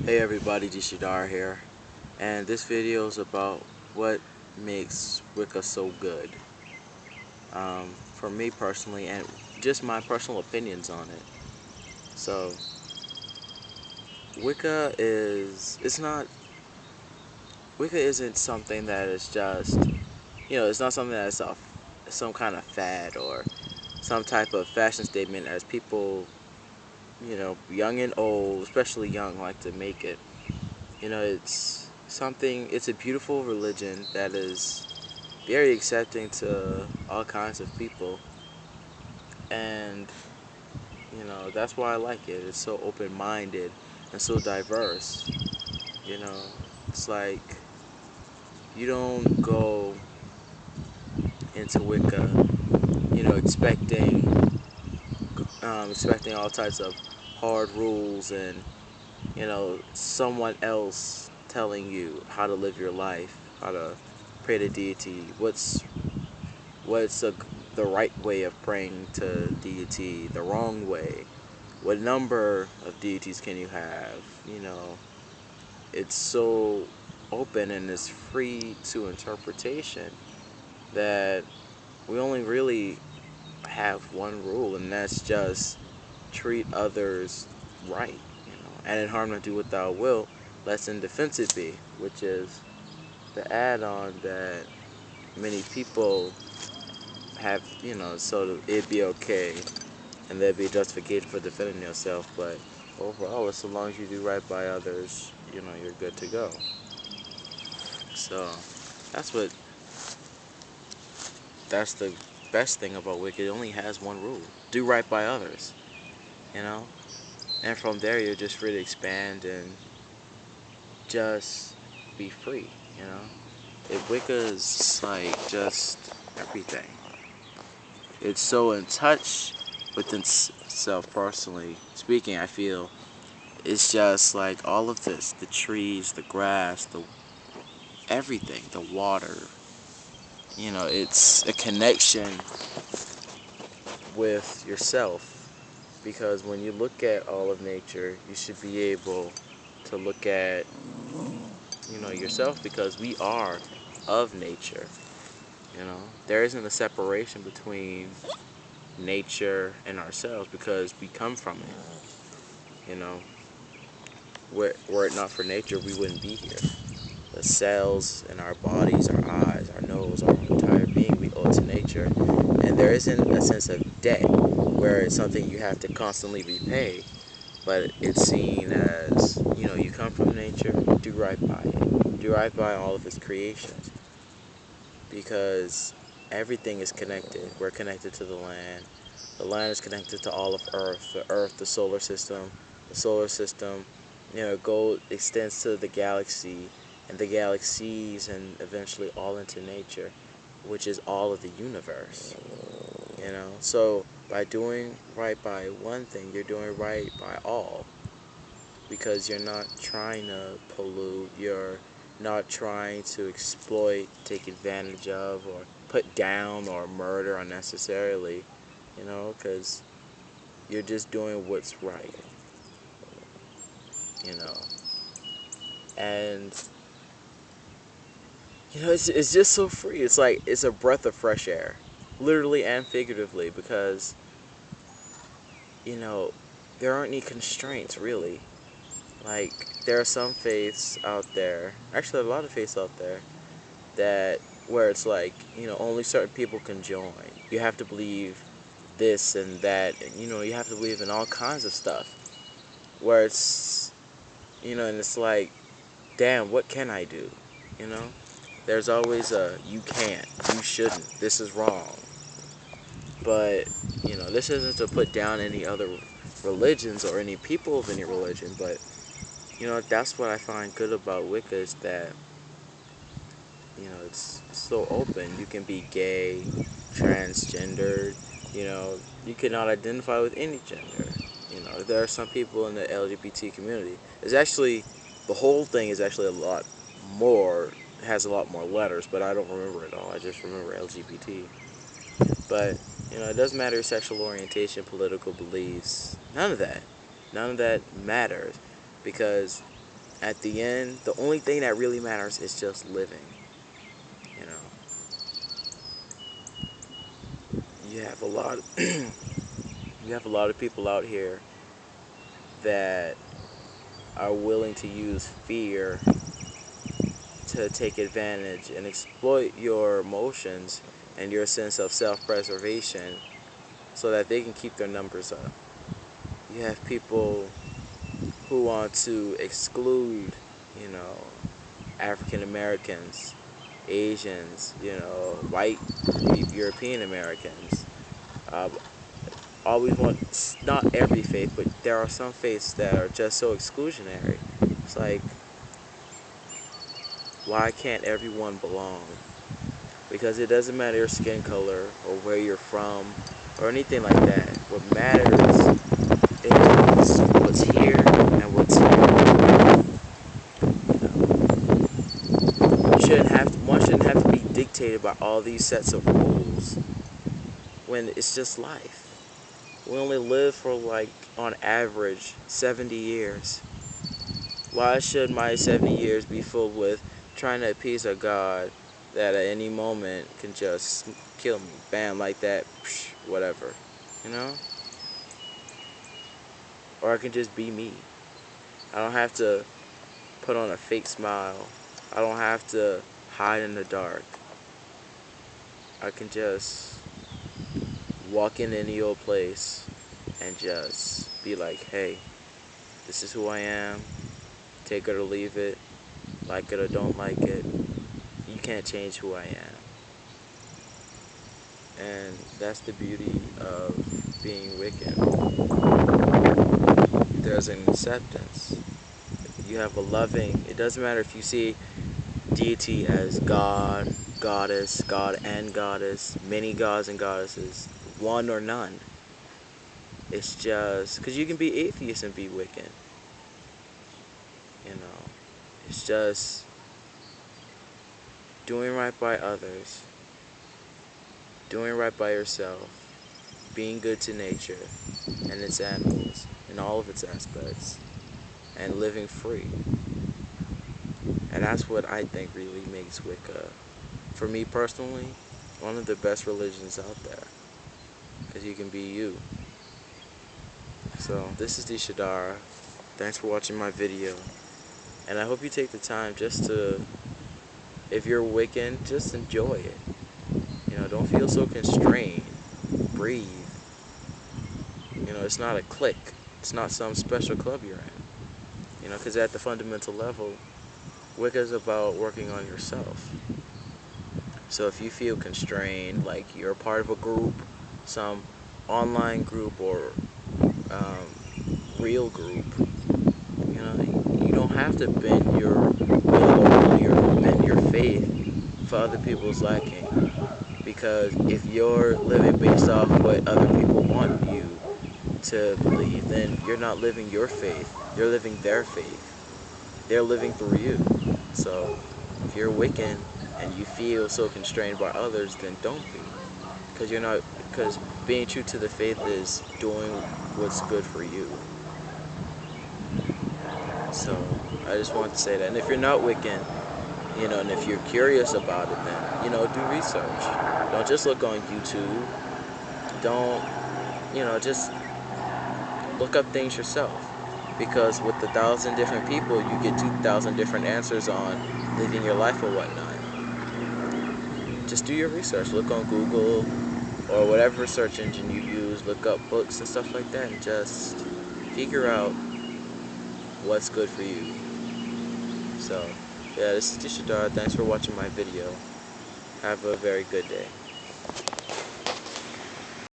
Hey everybody, Jishidar here, and this video is about what makes Wicca so good. For me personally, and just my personal opinions on it. So, Wicca is, it's not, Wicca isn't something that is just, it's not something that's some kind of fad or some type of fashion statement as people, young and old, especially young, like to make it. It's a beautiful religion that is very accepting to all kinds of people, and that's why I like it. It's so open-minded and so diverse. You know, it's like you don't go into Wicca, expecting all types of hard rules and someone else telling you how to live your life, how to pray to deity, what's the right way of praying to deity, the wrong way, what number of deities can you have. It's so open and it's free to interpretation that we only really have one rule, and that's just treat others right, and in harm not do what thou wilt, lest in defense it be, which is the add-on that many people have, so it'd be okay and there'd be justification for defending yourself. But overall, as long as you do right by others, you're good to go. So that's what that's the best thing about Wicked. It only has one rule: do right by others. You know, and from there you're just free to expand and just be free. If Wicca is like just everything. It's so in touch with itself personally speaking. I feel it's just like all of this, the trees, the grass, the everything, the water. It's a connection with yourself, because when you look at all of nature, you should be able to look at yourself, because we are of nature. There isn't a separation between nature and ourselves, because we come from it. Were it not for nature, we wouldn't be here. The cells in our bodies, our eyes, our nose, our entire being, we owe to nature. And there isn't a sense of debt where it's something you have to constantly repay, but it's seen as, you come from nature, do right by it. Do right by all of its creations, because everything is connected. We're connected to the land. The land is connected to all of Earth. The Earth, the solar system. The solar system, extends to the galaxy, and the galaxies, and eventually all into nature, which is all of the universe. So by doing right by one thing, you're doing right by all, because you're not trying to pollute, you're not trying to exploit, take advantage of, or put down or murder unnecessarily, because you're just doing what's right, you know. And, it's just so free. It's like, it's a breath of fresh air, literally and figuratively, because, there aren't any constraints, really. Like, there are some faiths out there, actually a lot of faiths out there, that where it's like, only certain people can join. You have to believe this and that, and you have to believe in all kinds of stuff. Where it's, and it's like, damn, what can I do? You know? There's always a, you can't, you shouldn't, this is wrong. But, this isn't to put down any other religions or any people of any religion, but, that's what I find good about Wicca, is that, it's so open. You can be gay, transgendered, you cannot identify with any gender. There are some people in the LGBT community. It's actually, the whole thing is actually has a lot more letters, but I don't remember it all. I just remember LGBT. But, it doesn't matter your sexual orientation, political beliefs, none of that. None of that matters, because at the end, the only thing that really matters is just living. You know, you have a lot of you have a lot of people out here that are willing to use fear to take advantage and exploit your emotions and your sense of self-preservation so that they can keep their numbers up. You have people who want to exclude, you know, African Americans, Asians, you know, white European Americans. Uh, always want, not every faith, but there are some faiths that are just so exclusionary. It's like, why can't everyone belong? Because it doesn't matter your skin color or where you're from or anything like that. What matters is what's here and what's here. One shouldn't have to be dictated by all these sets of rules when it's just life. We only live for, like, on average 70 years. Why should my 70 years be filled with trying to appease a God that at any moment can just kill me? Bam, like that, psh, whatever. You know? Or I can just be me. I don't have to put on a fake smile. I don't have to hide in the dark. I can just walk in any old place and just be like, hey, this is who I am. Take it or leave it. Like it or don't like it. You can't change who I am. And that's the beauty of being Wiccan. There's an acceptance. You have a loving, it doesn't matter if you see deity as God, goddess, God and goddess, many gods and goddesses, one or none. It's just, because you can be atheist and be Wiccan. You know, it's just doing right by others, doing right by yourself, being good to nature and its animals in all of its aspects, and living free. And that's what I think really makes Wicca, for me personally, one of the best religions out there. Because you can be you. So, this is the Shadara. Thanks for watching my video. And I hope you take the time just to, if you're Wiccan, just enjoy it. You know, don't feel so constrained. Breathe. You know, it's not a clique. It's not some special club you're in. You know, because at the fundamental level, Wicca is about working on yourself. So if you feel constrained, like you're part of a group, some online group or real group, you know, you don't have to bend your will or bend your faith for other people's liking. Because if you're living based off what other people want you to believe, then you're not living your faith. You're living their faith. They're living through you. So if you're Wiccan and you feel so constrained by others, then don't be. Because being true to the faith is doing what's good for you. So I just want to say that. And if you're not Wiccan, you know, and if you're curious about it, then, you know, do research. Don't just look on YouTube. Don't, you know, just look up things yourself. Because with 1,000 different people, you get 2,000 different answers on living your life or whatnot. Just do your research. Look on Google or whatever search engine you use. Look up books and stuff like that, and just figure out what's good for you. So, yeah, this is Tishadar. Thanks for watching my video. Have a very good day.